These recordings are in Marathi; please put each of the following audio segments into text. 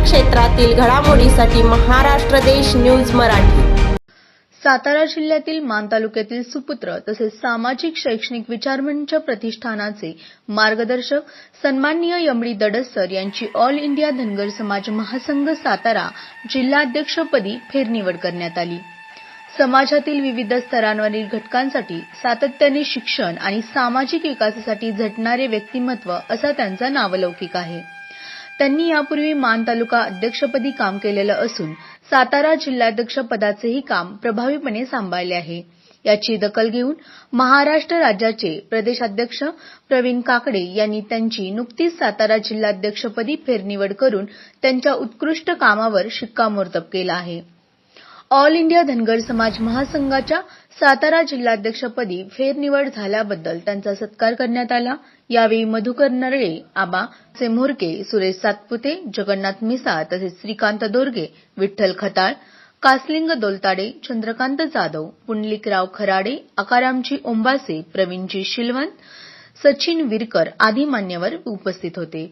क्षेत्रातील घडामोडीसाठी महाराष्ट्र देश न्यूज मराठी। सातारा जिल्ह्यातील मान तालुक्यातील सुपुत्र तसेच सामाजिक शैक्षणिक विचारमंच प्रतिष्ठानाचे मार्गदर्शक सन्माननीय यमडी दडस सर यांची ऑल इंडिया धनगर समाज महासंघ सातारा जिल्हाध्यक्षपदी फेरनिवड करण्यात आली। समाजातील विविध स्तरांवरील घटकांसाठी सातत्याने शिक्षण आणि सामाजिक विकासासाठी झटणारे व्यक्तिमत्व असा त्यांचा नावलौकिक आहे। त्यांनी यापूर्वी मान तालुका अध्यक्षपदी काम केलेलं असून सातारा जिल्हाध्यक्ष पदाचेही काम प्रभावीपणे सांभाळले आहे। याची दखल घेऊन महाराष्ट्र राज्याचे प्रदेशाध्यक्ष प्रवीण काकडे यांनी त्यांची नुकतीच सातारा जिल्हाध्यक्षपदी फेरनिवड करून त्यांच्या उत्कृष्ट कामावर शिक्कामोर्तब केला आहे। ऑल इंडिया धनगर समाज महासंघाच्या सातारा जिल्हाध्यक्षपदी फेरनिवड झाल्याबद्दल त्यांचा सत्कार करण्यात आला। यावेळी मधुकर नरळे, आबा सेमोरके, सुरेश सातपुते, जगन्नाथ मिसाळ तसेच श्रीकांत दोरगे, विठ्ठल खताळ, कासलिंग दोलताडे, चंद्रकांत जाधव, पुंडलिकराव खराडे, आकारामजी ओंबासे, प्रवीणजी शिलवंत, सचिन विरकर आदी मान्यवर उपस्थित होते।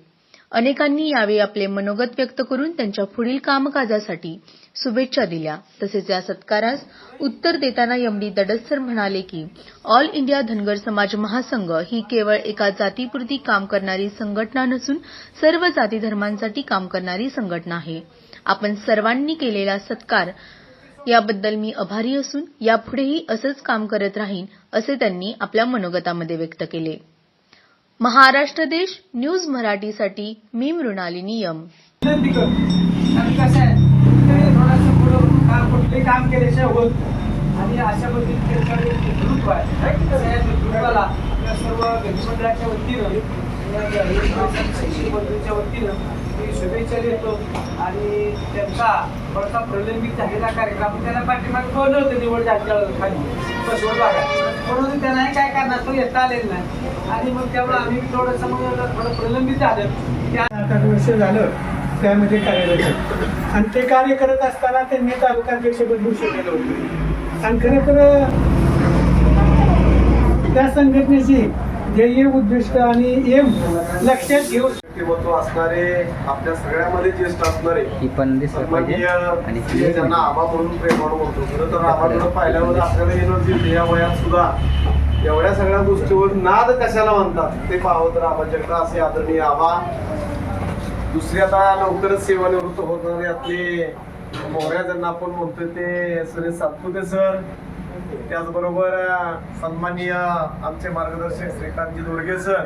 अनेकांनी यावेळी आपले मनोगत व्यक्त करून त्यांच्या पुढील कामकाजासाठी शुभेच्छा दिल्या। तसेच या सत्कारास उत्तर देताना यमडी दडस सर म्हणाले की ऑल इंडिया धनगर समाज महासंघ ही केवळ एका जातीपुरती काम करणारी संघटना नसून सर्व जाती धर्मांसाठी काम करणारी संघटना आहे। आपण सर्वांनी केलेला सत्कार याबद्दल मी आभारी असून यापुढेही असंच काम करत राहीन असे त्यांनी आपल्या मनोगतामध्ये व्यक्त केले। महाराष्ट्र देश न्यूज मराठीसाठी मी मृणालिनी यम। काम केल्याशिवाय होत आणि अशा पद्धतीने नेतृत्व आहे नेतृत्वाला सर्व मंडळाच्या वतीनं बंधूंच्या वतीनं मी शुभेच्छा देतो आणि त्यांचा बळसा प्रलंबित झालेला कार्यक्रम त्याला पाठीमागे बोललं होतं निवड झाल्या खाली बसवत भागात म्हणून त्यांनाही काय करणार तो येता आलेला नाही आणि मग त्यामुळे आम्ही थोडंसं मग थोडं प्रलंबित झालं त्या 8 वर्ष झालं त्यामध्ये कार्यरत आहे आणि ते कार्य करत असताना त्यांनी तालुकाध्यक्ष बदलू शकलेलं होतं आणि खरं तर त्या संघटनेची ध्येय उद्दिष्ट आणि एम लक्षात घेऊन व्यक्तिमत्व असणारे आपल्या सगळ्यामध्ये ज्येष्ठ असणारे ज्यांना आबा म्हणून प्रेमानं बोलतो खरं तर आबाकडे पाहिल्यावर आपल्याला येणार या वयात सुद्धा एवढ्या सगळ्या गोष्टीवर नाद कशाला म्हणतात ते पाहावं तर आबाच्याकडे असे आदरणीय आबा दुसरे आता लवकरच सेवानिवृत्त होणारे आपले मोहऱ्या ज्यांना आपण म्हणतो ते सुरेश सातपुते सर, त्याचबरोबर सन्माननीय आमचे मार्गदर्शक श्रीकांतजी दोरगे सर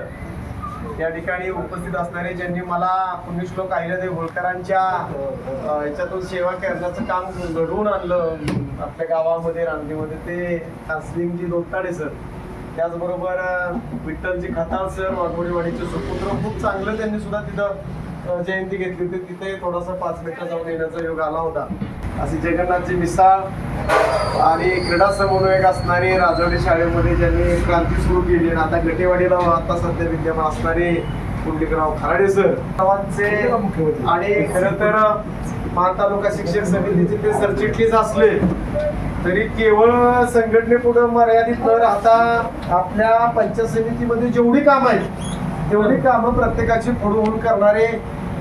या ठिकाणी उपस्थित असणारे ज्यांनी मला पुण्यश्लोक अहिल्यादेवी होळकरांच्या याच्यातून सेवा करण्याचं काम घडवून आणलं आपल्या गावामध्ये रांगणीमध्ये ते कासलिंगजी दोलताडे सर, त्याचबरोबर विठ्ठलजी खताळ सर वाघोडीवाडीचे सुपुत्र खूप चांगलं त्यांनी सुद्धा तिथं जयंती घेतली होती तिथे थोडासा 5 मिनिटं जाऊन येण्याचा योग आला होता। अशी जगन्नाथजी मिसाळ आणि क्रीडा समन्वयक असणारे राजवाडी शाळेमध्ये ज्यांनी क्रांती सुरू केली आणि आता गटेवाडीला आता सध्या विद्यमान असणारे पुंडलिकराव खराडे सर मुख्यमंत्री आणि खरं तर मान तालुका शिक्षक समितीचे ते सरचिटणीस असले तरी केवळ संघटनेपुढे मर्यादित न राहता आपल्या पंचायत समितीमध्ये जेवढी कामं आहेत तेवढी कामं प्रत्येकाची पुढे करणारे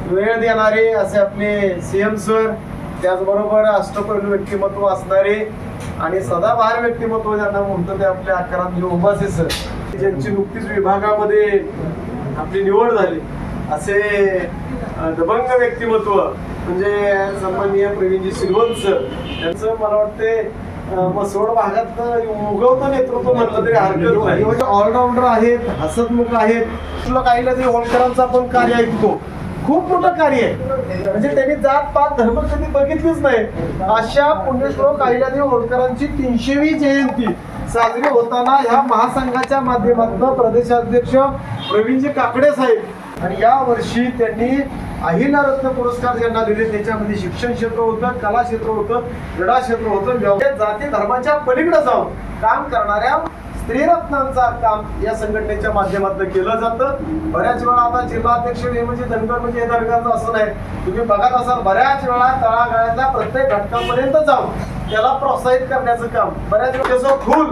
वेळ देणारे असे आपले सीएम सर, त्याचबरोबर अष्टपैलू व्यक्तिमत्व असणारे आणि सदाबहार व्यक्तिमत्व ज्यांना म्हणतो ते आपले आकारामजी ओंबासे सर ज्यांची नुकतीच विभागामध्ये आपली निवड झाली असे दबंग व्यक्तिमत्व म्हणजे सन्माननीय प्रवीणजी शिलवंत सर यांचं मला वाटते मसवड भागात उगवतं नेतृत्व म्हटलं तरी हरकत नाही। ऑलराऊंडर आहेत, हसतमुख आहेत, अहिल्यादेवी होळकरांचं आपण कार्य ऐकतो खूप मोठं कार्य आहे म्हणजे त्यांनी जात पात धर्म कधी बघितलीच नाही अशा पुण्यश्लोक अहिल्यादेवी होळकरांची 300वी जयंती साजरी होताना ह्या महासंघाच्या माध्यमातून प्रदेशाध्यक्ष प्रवीणजी काकडे साहेब आणि या वर्षी त्यांनी अहिल्यारत्न पुरस्कार ज्यांना दिले त्याच्यामध्ये शिक्षण क्षेत्र होतं, कला क्षेत्र होतं, क्रीडा क्षेत्र होतं, जाती धर्माच्या पलीकडे जाऊन काम करणाऱ्या स्त्रीरत्नांचा काम या संघटनेच्या माध्यमातून केलं जातं। बऱ्याच वेळा आता जिल्हाध्यक्ष म्हणजे धनगर म्हणजे धनगरचं असं नाही, तुम्ही बघत असाल बऱ्याच वेळा तळागाळातल्या प्रत्येक घटकापर्यंत जाऊन त्याला प्रोत्साहित करण्याचं काम बऱ्याच वेळेस फुल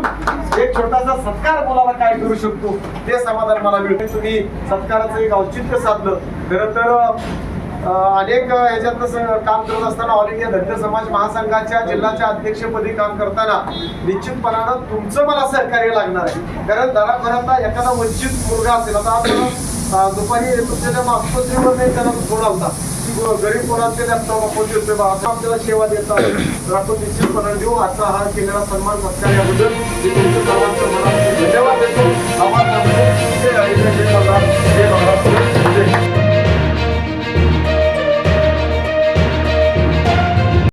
एक छोटासा सत्कार मुलाला काय करू शकतो ते समाधान मला मिळते। तुम्ही सत्काराचं एक औचित्य साधलं खरं तर अनेक ह्याच्यातनं काम करत असताना ऑल इंडिया धनगर समाज महासंघाच्या जिल्ह्याच्या अध्यक्षपदी काम करताना निश्चितपणानं तुमचं मला सहकार्य लागणार आहे. कारण दराखरातला एखादा वंचित मुलगा असेल, आता आपण दुपारी तुमच्या आस्पत्रीवर नाही त्याला फोन आलता की गरीब कोणाचे लॅपटॉप आपण देतोय बा, असं आपल्याला सेवा देतात, तर आपण निश्चितपणे देऊ. आजचा हा केलेला सन्मान सत्कार याबद्दल मी तुमचं